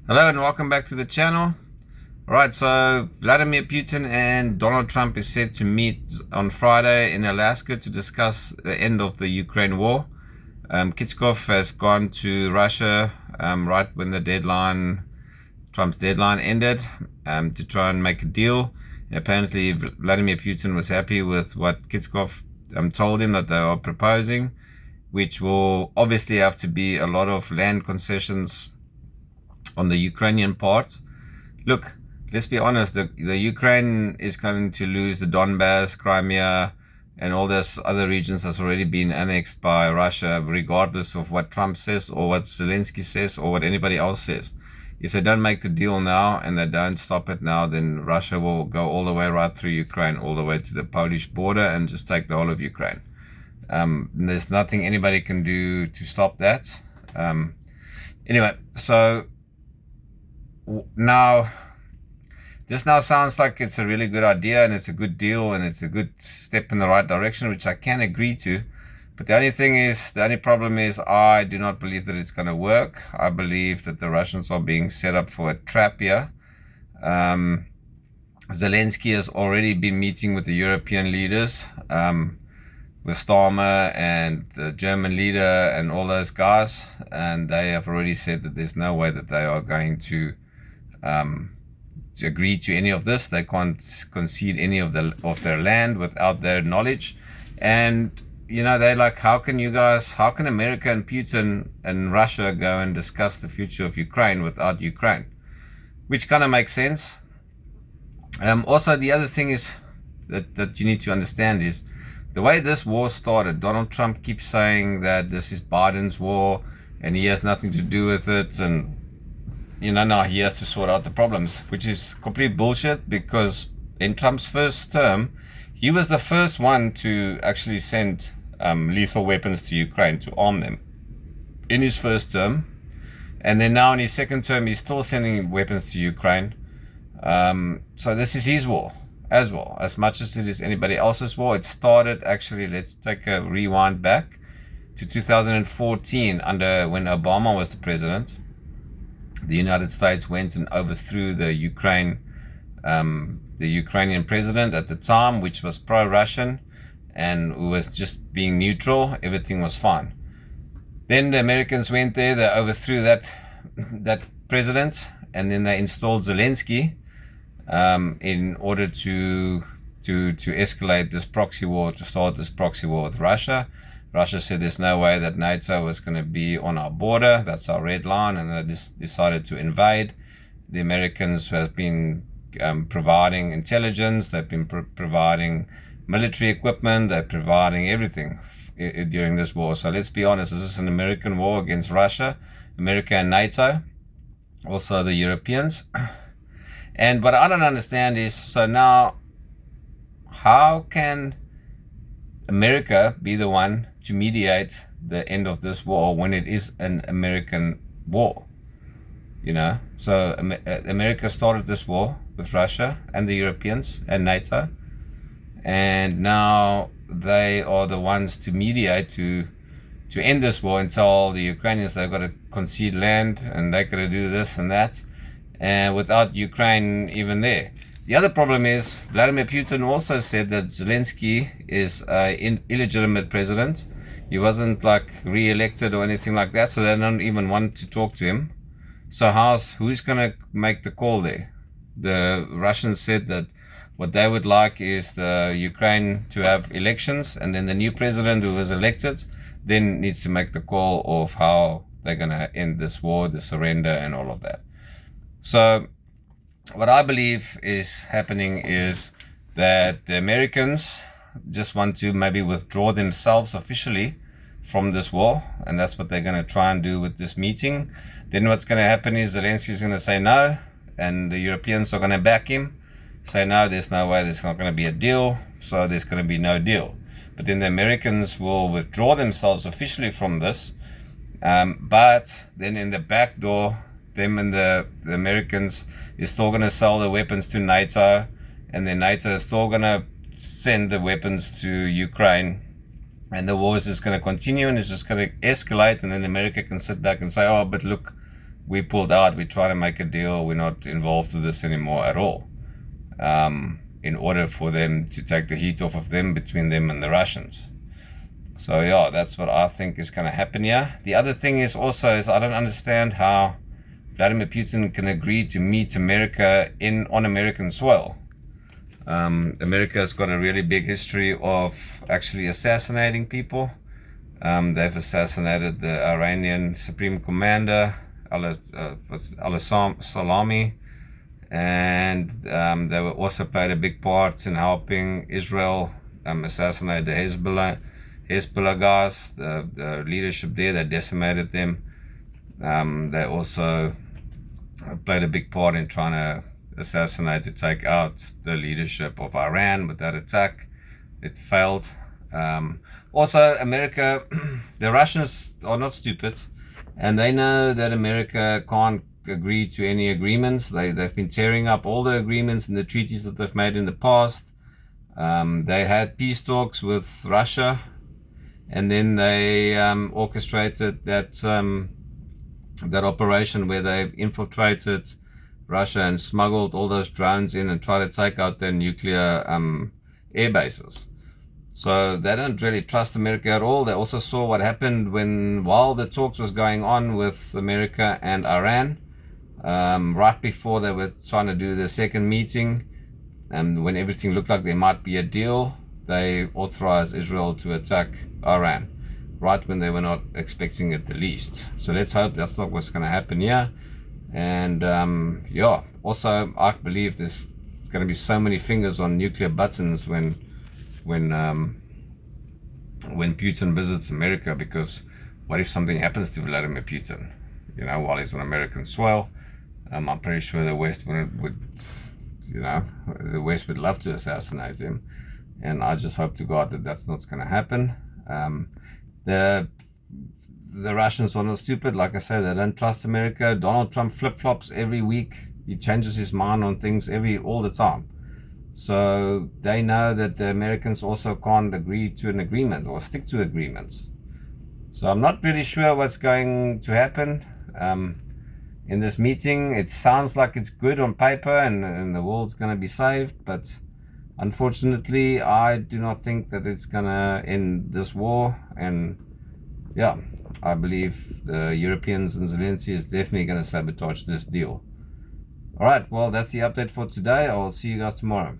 Hello and welcome back to the channel. Alright, so Vladimir Putin and Donald Trump is set to meet on Friday in Alaska to discuss the end of the Ukraine war. Kyiv has gone to Russia right when Trump's deadline ended, to try and make a deal. And apparently Vladimir Putin was happy with what Kyiv told him that they are proposing, which will obviously have to be a lot of land concessions on the Ukrainian part. Look, let's be honest, the Ukraine is going to lose the Donbass, Crimea, and all those other regions that's already been annexed by Russia, regardless of what Trump says or what Zelensky says or what anybody else says. If they don't make the deal now and they don't stop it now, then Russia will go all the way right through Ukraine, all the way to the Polish border and just take the whole of Ukraine. There's nothing anybody can do to stop that. Anyway, so now this now sounds like it's a really good idea and it's a good deal and it's a good step in the right direction, which I can agree to. But the only problem is I do not believe that it's going to work. I believe that the Russians are being set up for a trap here. Zelensky has already been meeting with the European leaders, with Starmer and the German leader and all those guys, and they have already said that there's no way that they are going to agree to any of this. They can't concede any of their land without their knowledge. And they're like, how can America and Putin and Russia go and discuss the future of Ukraine without Ukraine? Which kind of makes sense. Also, the other thing is that you need to understand is the way this war started. Donald Trump keeps saying that this is Biden's war and he has nothing to do with it, and now he has to sort out the problems, which is complete bullshit, because in Trump's first term, he was the first one to actually send lethal weapons to Ukraine to arm them in his first term. And then now in his second term, he's still sending weapons to Ukraine. So this is his war as well, as much as it is anybody else's war. It started, actually, let's take a rewind back to 2014 when Obama was the president. The United States went and overthrew the Ukrainian president at the time, which was pro-Russian and who was just being neutral. Everything was fine. Then the Americans went there, they overthrew that president, and then they installed Zelensky in order to escalate this proxy war, to start this proxy war with Russia. Russia said there's no way that NATO was going to be on our border. That's our red line. And they decided to invade. The Americans have been providing intelligence. They've been providing military equipment. They're providing everything during this war. So let's be honest, this is an American war against Russia, America and NATO, also the Europeans. And what I don't understand is, so now how can America be the one to mediate the end of this war when it is an American war? So America started this war with Russia and the Europeans and NATO, and now they are the ones to mediate to end this war and tell the Ukrainians they've got to concede land and they've got to do this and that, and without Ukraine even there. The other problem is Vladimir Putin also said that Zelensky is an illegitimate president. He wasn't re-elected or anything like that, so they don't even want to talk to him. So who's going to make the call there? The Russians said that what they would like is the Ukraine to have elections, and then the new president who was elected then needs to make the call of how they're going to end this war, the surrender and all of that. So what I believe is happening is that the Americans just want to maybe withdraw themselves officially from this war, and that's what they're going to try and do with this meeting. Then what's going to happen is Zelensky is going to say no, and the Europeans are going to back him, say no, there's no way, there's not going to be a deal, so there's going to be no deal. But then the Americans will withdraw themselves officially from this, but then in the back door, them and the Americans is still going to sell the weapons to NATO, and then NATO is still going to send the weapons to Ukraine, and the war is just going to continue and it's just going to escalate, and then America can sit back and say, oh, but look, we pulled out, we try to make a deal, we're not involved with this anymore at all, in order for them to take the heat off of them, between them and the Russians. So yeah, that's what I think is going to happen here. The other thing is also I don't understand how Vladimir Putin can agree to meet America on American soil. America has got a really big history of actually assassinating people. They've assassinated the Iranian Supreme Commander, Salami, and they were also played a big part in helping Israel assassinate the Hezbollah guys, the leadership there. They decimated them. They also played a big part in trying to assassinate, to take out the leadership of Iran with that attack. It failed. Also, America, the Russians are not stupid, and they know that America can't agree to any agreements. They've been tearing up all the agreements and the treaties that they've made in the past. They had peace talks with Russia, and then they orchestrated that operation where they infiltrated Russia and smuggled all those drones in and tried to take out their nuclear air bases. So they don't really trust America at all. They also saw what happened while the talks was going on with America and Iran, right before they were trying to do the second meeting, and when everything looked like there might be a deal, they authorized Israel to attack Iran, right when they were not expecting it the least. So let's hope that's not what's going to happen here. And yeah, also I believe there's going to be so many fingers on nuclear buttons when Putin visits America, because what if something happens to Vladimir Putin, while he's on American soil? I'm pretty sure the West would love to assassinate him, and I just hope to God that that's not going to happen. The Russians are not stupid. Like I said, they don't trust America. Donald Trump flip-flops every week. He changes his mind on things all the time. So they know that the Americans also can't agree to an agreement or stick to agreements. So I'm not really sure what's going to happen in this meeting. It sounds like it's good on paper and the world's going to be saved, but unfortunately, I do not think that it's going to end this war. And yeah, I believe the Europeans and Zelensky is definitely going to sabotage this deal. All right, well, that's the update for today. I'll see you guys tomorrow.